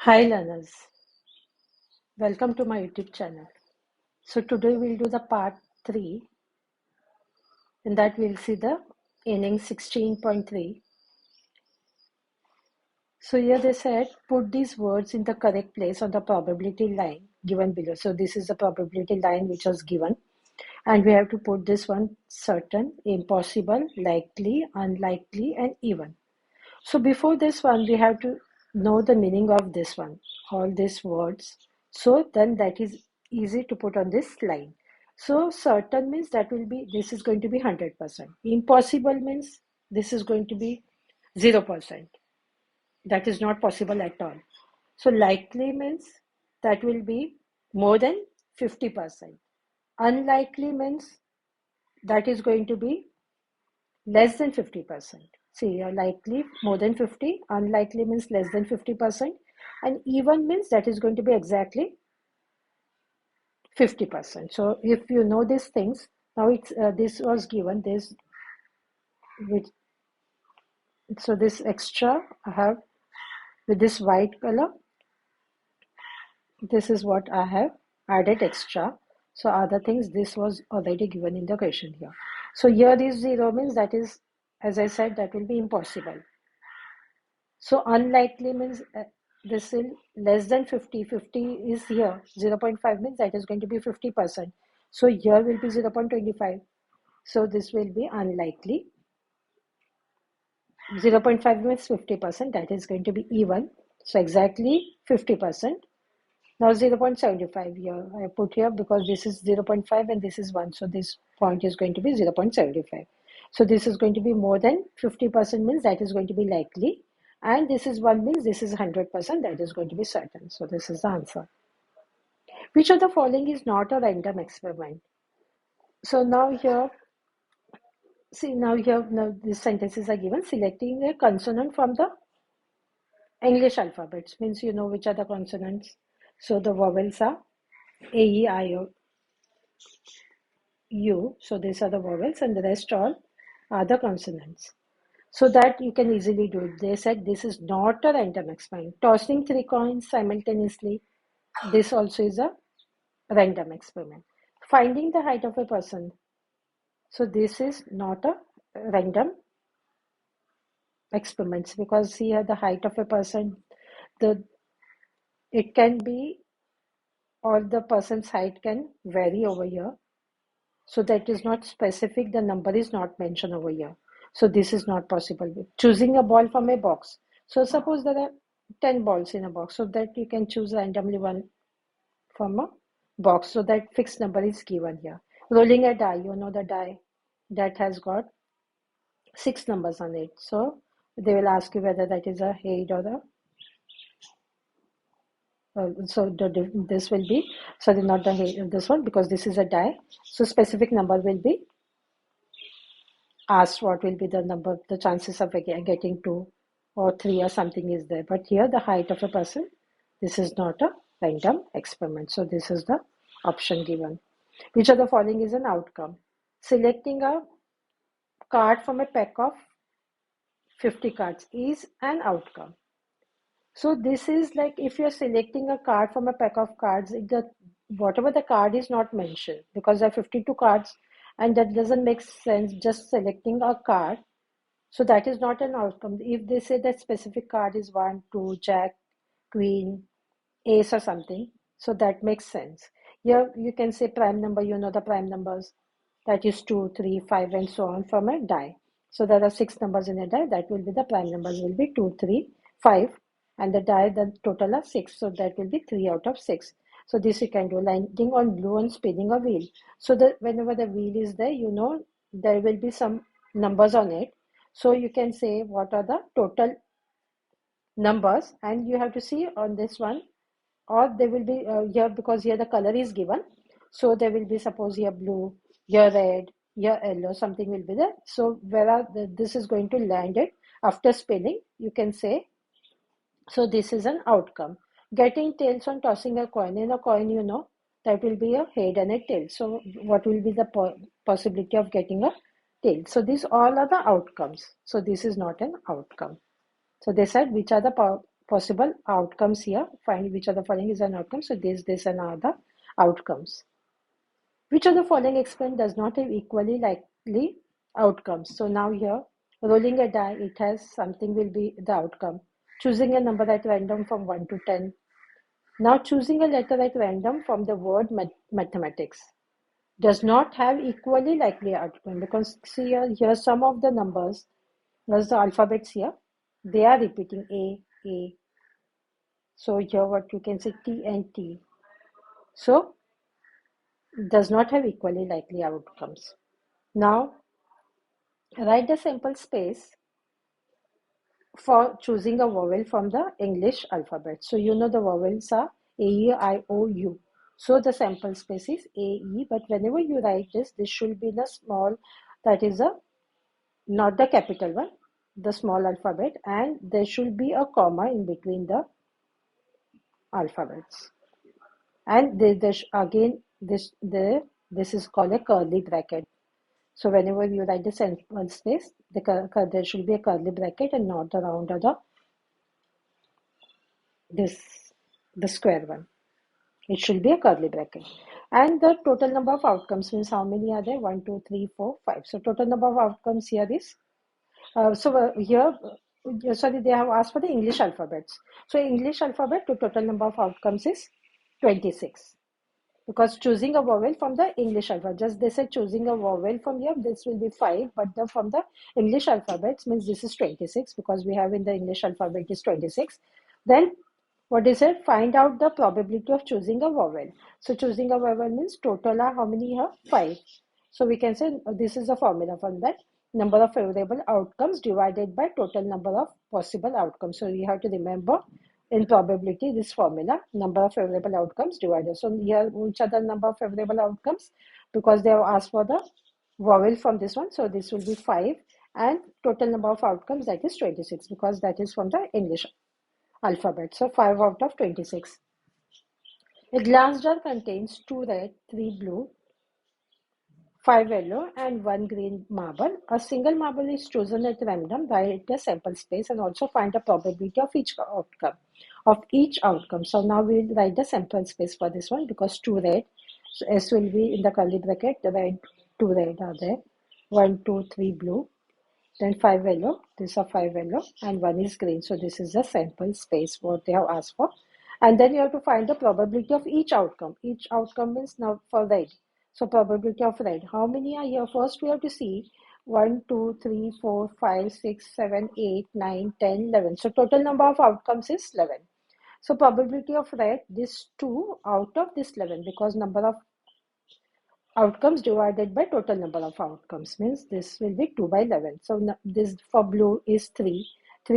Hi learners, welcome to my YouTube channel. So today we'll do the part 3. In that we'll see the Innings 16.3. So here they said put these words in the correct place on the probability line given below. So this is the probability line which was given, and we have to put this one certain, impossible, likely, unlikely, and even. So before this one, we have to know the meaning of this one, all these words. So then that is easy to put on this line. So certain means that will be, this is going to be 100%. Impossible means this is going to be 0%. That is not possible at all. So likely means that will be more than 50%. Unlikely means that is going to be less than 50%. See, you're likely more than 50, unlikely means less than 50%, and even means that is going to be exactly 50%. So if you know these things, now it's this was given this with, so this extra I have with this white color. This is what I have added extra. So other things, this was already given in the question here. So here is 0 means that is, as I said, that will be impossible. So unlikely means this is less than 50. 50 is here. 0.5 means that is going to be 50%. So here will be 0.25. So this will be unlikely. 0.5 means 50%. That is going to be even. So exactly 50%. Now 0.75 here. I put here because this is 0.5 and this is 1. So this point is going to be 0.75. So this is going to be more than 50% means that is going to be likely. And this is 1 means this is 100%, that is going to be certain. So this is the answer. Which of the following is not a random experiment? So now here, see now here, now these sentences are given. Selecting a consonant from the English alphabets means you know which are the consonants. So the vowels are A, E, I, O, U. So these are the vowels and the rest all are the consonants. So that you can easily do it. They said this is not a random experiment. Tossing 3 coins simultaneously, this also is a random experiment. Finding the height of a person. So this is not a random experiment because here the height of a person, it can be, or the person's height can vary over here. So that is not specific. The number is not mentioned over here. So this is not possible. Choosing a ball from a box. So suppose there are 10 balls in a box, so that you can choose randomly one from a box. So that fixed number is given here. Rolling a die, you know the die that has got 6 numbers on it. So they will ask you whether that is a head or a this will be, sorry, not the head, this one, because this is a die. So specific number will be asked, what will be the number, the chances of getting 2 or 3 or something is there. But here the height of a person, this is not a random experiment. So this is the option given. Which of the following is an outcome? Selecting a card from a pack of 50 cards is an outcome. So this is like if you're selecting a card from a pack of cards, whatever the card is not mentioned because there are 52 cards and that doesn't make sense just selecting a card. So that is not an outcome. If they say that specific card is 1, 2, Jack, Queen, Ace or something, so that makes sense. Here you can say prime number, you know the prime numbers, that is 2, 3, 5 and so on from a die. So there are 6 numbers in a die, that will be the prime numbers will be 2, 3, 5 and the die, the total are 6. So that will be 3 out of 6. So this you can do, landing on blue and spinning a wheel. So that whenever the wheel is there, you know there will be some numbers on it. So you can say what are the total numbers and you have to see on this one, or they will be here because here the color is given. So there will be, suppose here blue, here red, here yellow, something will be there. So where this is going to land it after spinning, you can say, so this is an outcome. Getting tails on tossing a coin. In a coin, you know, that will be a head and a tail. So what will be the possibility of getting a tail? So these all are the outcomes. So this is not an outcome. So they said which are the possible outcomes here. Find which of the following is an outcome. So this, and are the outcomes. Which of the following experiment does not have equally likely outcomes? So now here, rolling a die, it has something will be the outcome. Choosing a number at random from 1 to 10. Now choosing a letter at random from the word mathematics does not have equally likely outcome, because see here some of the numbers, there's the alphabets here, they are repeating A. So here what you can say T and T. So does not have equally likely outcomes. Now write the sample space for choosing a vowel from the English alphabet. So you know the vowels are A, E, I, O, U. So the sample space is A, E, but whenever you write this should be the small, that is not the capital one, the small alphabet, and there should be a comma in between the alphabets. And this is called a curly bracket. So whenever you write the sample space, there should be a curly bracket and not the round or the square one. It should be a curly bracket. And the total number of outcomes means how many are there? 1, 2, 3, 4, 5. So total number of outcomes here is, sorry, they have asked for the English alphabets. So English alphabet, the total number of outcomes is 26. Because choosing a vowel from the English alphabet, just they said choosing a vowel from here, this will be 5, but from the English alphabets means this is 26, because we have in the English alphabet is 26. Then what is it? Find out the probability of choosing a vowel. So choosing a vowel means total are how many here? 5. So we can say this is a formula for that. Number of favorable outcomes divided by total number of possible outcomes. So you have to remember in probability this formula, number of favorable outcomes divided. So here which are the number of favorable outcomes? Because they have asked for the vowel from this one. So this will be 5, and total number of outcomes, that is 26, because that is from the English alphabet. So 5 out of 26. A glass jar contains 2 red, 3 blue, 5 yellow, and 1 green marble. A single marble is chosen at random. Write the sample space and also find the probability of each outcome. So now we'll write the sample space for this one, because 2 red. So S will be in the curly bracket. The red, 2 red are there. 1, 2, 3 blue. Then 5 yellow, these are 5 yellow, and 1 is green. So this is the sample space what they have asked for. And then you have to find the probability of each outcome. Each outcome means now for red. So probability of red. How many are here? First we have to see 1, 2, 3, 4, 5, 6, 7, 8, 9, 10, 11. So total number of outcomes is 11. So probability of red, this 2 out of this 11, because number of outcomes divided by total number of outcomes means this will be 2 by 11. So this for blue is 3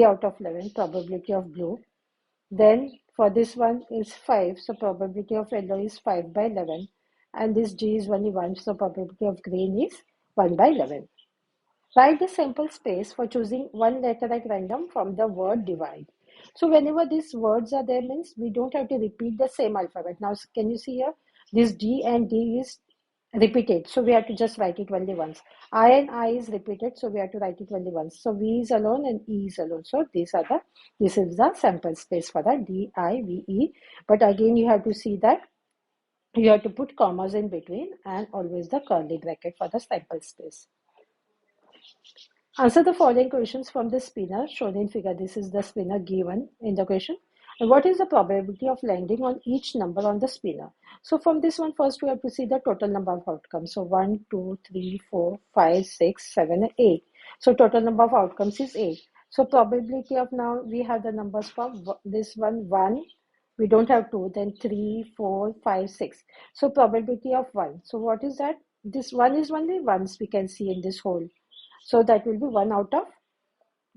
out of 11, probability of blue. Then for this one is 5, so probability of yellow is 5 by 11. And this G is only 1, so probability of green is 1 by 11. Write the sample space for choosing one letter at random from the word divide. So whenever these words are there means we don't have to repeat the same alphabet. Now can you see here? This D and D is repeated, so we have to just write it only once. I and I is repeated, so we have to write it only once. So V is alone and E is alone. So this is the sample space for the D, I, V, E. But again you have to see that you have to put commas in between and always the curly bracket for the sample space. Answer the following questions from the spinner shown in figure. This is the spinner given in the question. And what is the probability of landing on each number on the spinner? So from this one, first we have to see the total number of outcomes. So 1, 2, 3, 4, 5, 6, 7, 8. So total number of outcomes is 8. So probability of, now we have the numbers from this one, 1. We don't have 2, then 3, 4, 5, 6. So probability of 1. So what is that? This 1 is only once we can see in this whole. So that will be 1 out of,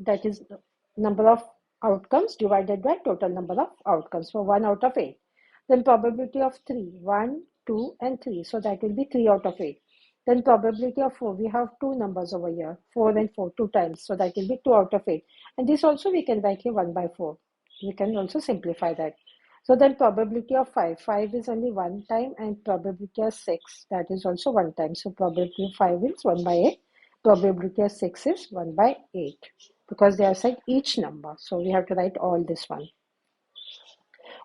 that is number of outcomes divided by total number of outcomes. So 1 out of 8. Then probability of 3, 1, 2, and 3. So that will be 3 out of 8. Then probability of 4, we have 2 numbers over here, 4 and 4, 2 times. So that will be 2 out of 8. And this also we can write here 1 by 4. We can also simplify that. So then probability of 5, 5 is only 1 time, and probability of 6, that is also 1 time. So probability of 5 is 1 by 8. Probability of 6 is 1 by 8, because they have said each number. So we have to write all this one.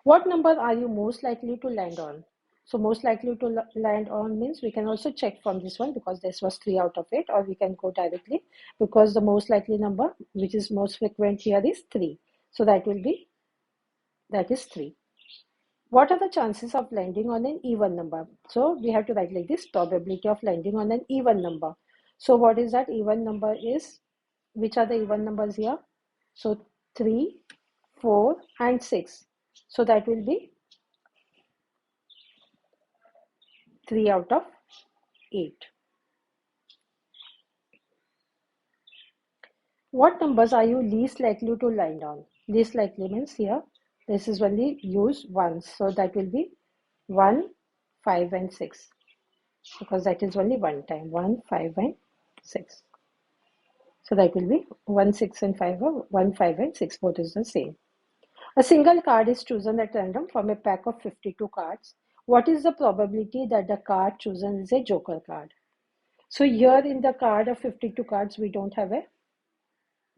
What number are you most likely to land on? So most likely to land on means we can also check from this one because this was 3 out of 8, or we can go directly because the most likely number which is most frequent here is 3. So that is 3. What are the chances of landing on an even number? So we have to write like this: probability of landing on an even number. So what is that even number is? Which are the even numbers here? So 3, 4 and 6. So that will be 3 out of 8. What numbers are you least likely to land on? Least likely means here, this is only used once. So that will be 1, 5 and 6. Because that is only one time. 1, 5 and 6. So that will be 1, 6 and 5, or 1, 5 and 6. Both is the same. A single card is chosen at random from a pack of 52 cards. What is the probability that the card chosen is a joker card? So here in the card of 52 cards, we don't have a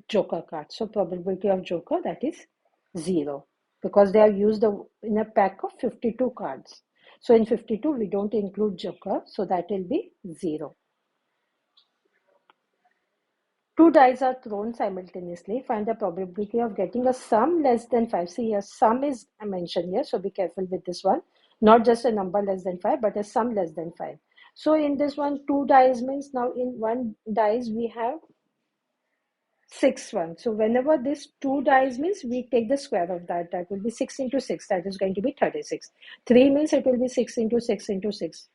joker card. So probability of joker, that is 0 because they are used in a pack of 52 cards. So in 52, we don't include joker. So that will be 0. Two dice are thrown simultaneously. Find the probability of getting a sum less than 5. See, a sum is mentioned here, so be careful with this one. Not just a number less than 5, but a sum less than 5. So in this one, 2 dice means now in one dice we have 6 ones. So whenever this 2 dice means we take the square of that. That will be 6 into 6. That is going to be 36. 3 means it will be 6 into 6 into 6.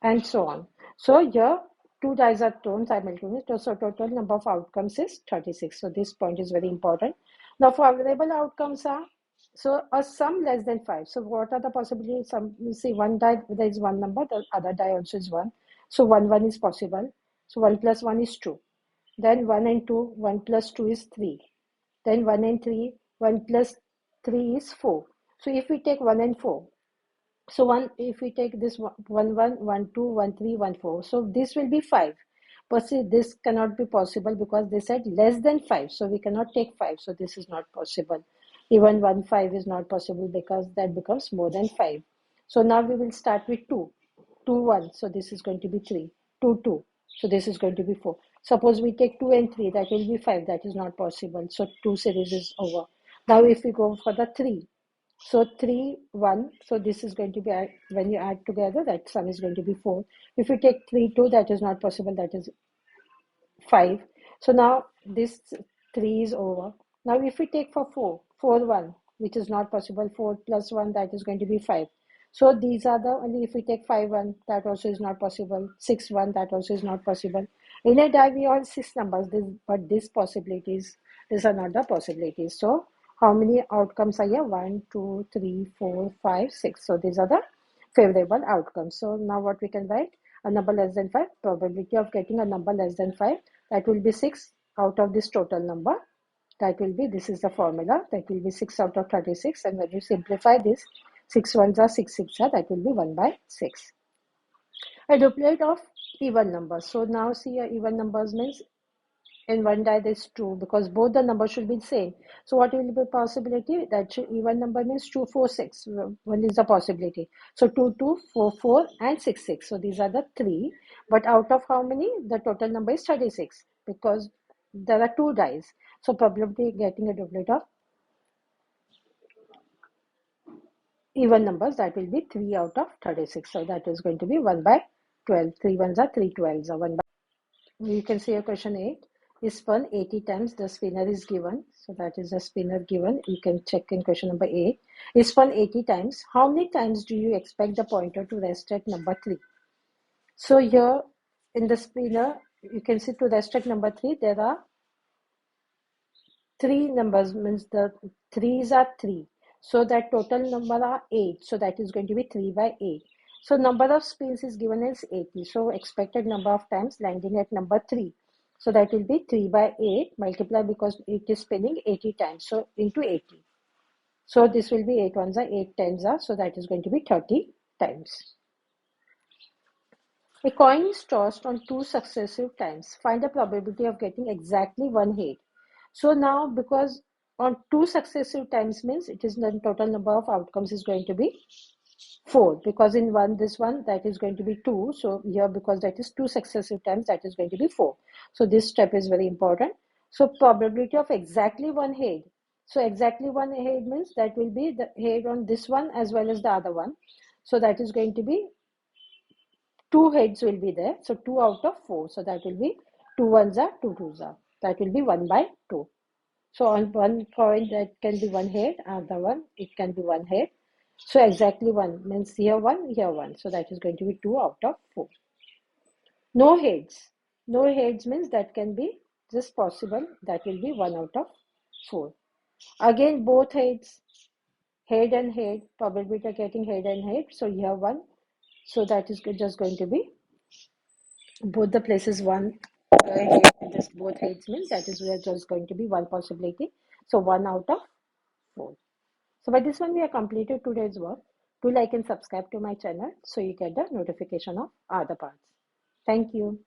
And so on. So here 2 dice are thrown simultaneously. So total number of outcomes is 36. So this point is very important. Now favorable outcomes are, so a sum less than 5. So what are the possibilities? Some, you see one die there is one number, the other die also is 1. So 1 is possible. So 1 plus 1 is 2. Then 1 and 2, 1 plus 2 is 3. Then 1 and 3, 1 plus 3 is 4. So if we take 1 and 4, so if we take this 1, 1, 1, 2, 1, 3, 1, 4, so this will be 5. But see, this cannot be possible because they said less than 5. So we cannot take 5. So this is not possible. Even 1, 5 is not possible because that becomes more than 5. So now we will start with 2. 2, 1. So this is going to be 3. 2, 2. So this is going to be 4. Suppose we take 2 and 3. That will be 5. That is not possible. So 2 series is over. Now if we go for the 3. So 3, 1, so this is going to be, when you add together, that sum is going to be 4. If you take 3, 2, that is not possible, that is 5. So now this 3 is over. Now if we take for 4, 4, 1, which is not possible, 4 plus 1, that is going to be 5. So these are the only, if we take 5, 1, that also is not possible, 6, 1, that also is not possible. In a die, we have 6 numbers, but these possibilities, these are not the possibilities. So how many outcomes are here? 1, 2, 3, 4, 5, 6. So these are the favorable outcomes. So now what we can write? A number less than 5, probability of getting a number less than 5, that will be 6 out of this total number. That will be, this is the formula, that will be 6 out of 36. And when you simplify this, 6 ones are 6 6 are, that will be 1 by 6. A duplicate of even numbers. So now see, even numbers means in one die there is 2 because both the numbers should be the same. So what will be possibility? That even number means 2, 4, 6. One is the possibility. So 2, 2, 4, 4 and 6, 6. So these are the 3. But out of how many? The total number is 36 because there are 2 dice. So probability getting a duplicate of even numbers, that will be 3 out of 36. So that is going to be 1 by 12. 3 ones are 3 12s are 1 by. You can see a question 8 is spun 80 times. The spinner is given. So that is the spinner given. You can check in question number 8. Is spun 80 times. How many times do you expect the pointer to rest at number 3? So here in the spinner, you can see to rest at number 3, there are 3 numbers, means the 3s are 3. So that total number are 8. So that is going to be 3 by 8. So number of spins is given as 80. So expected number of times landing at number 3. So that will be 3 by 8 multiplied because it is spinning 80 times. So into 80. So this will be 8 ones are 8 tens are. So that is going to be 30 times. A coin is tossed on 2 successive times. Find the probability of getting exactly one head. So now because on 2 successive times means it is the total number of outcomes is going to be 4, because in this one that is going to be 2. So here, because that is 2 successive times, that is going to be 4. So this step is very important. So probability of exactly one head. So exactly one head means that will be the head on this one as well as the other one. So that is going to be 2 heads will be there. So 2 out of 4. So that will be 2 ones are 2 twos are. That will be 1 by 2. So on one point that can be one head, other one it can be one head. So exactly 1 means here 1, here 1. So that is going to be 2 out of 4. No heads. No heads means that can be just possible. That will be 1 out of 4. Again, both heads, head and head, probability of getting head and head. So here 1. So that is just going to be both the places 1 head, just both heads means that is just going to be one possibility. So 1 out of 4. So by this one, we have completed today's work. Do like and subscribe to my channel so you get the notification of other parts. Thank you.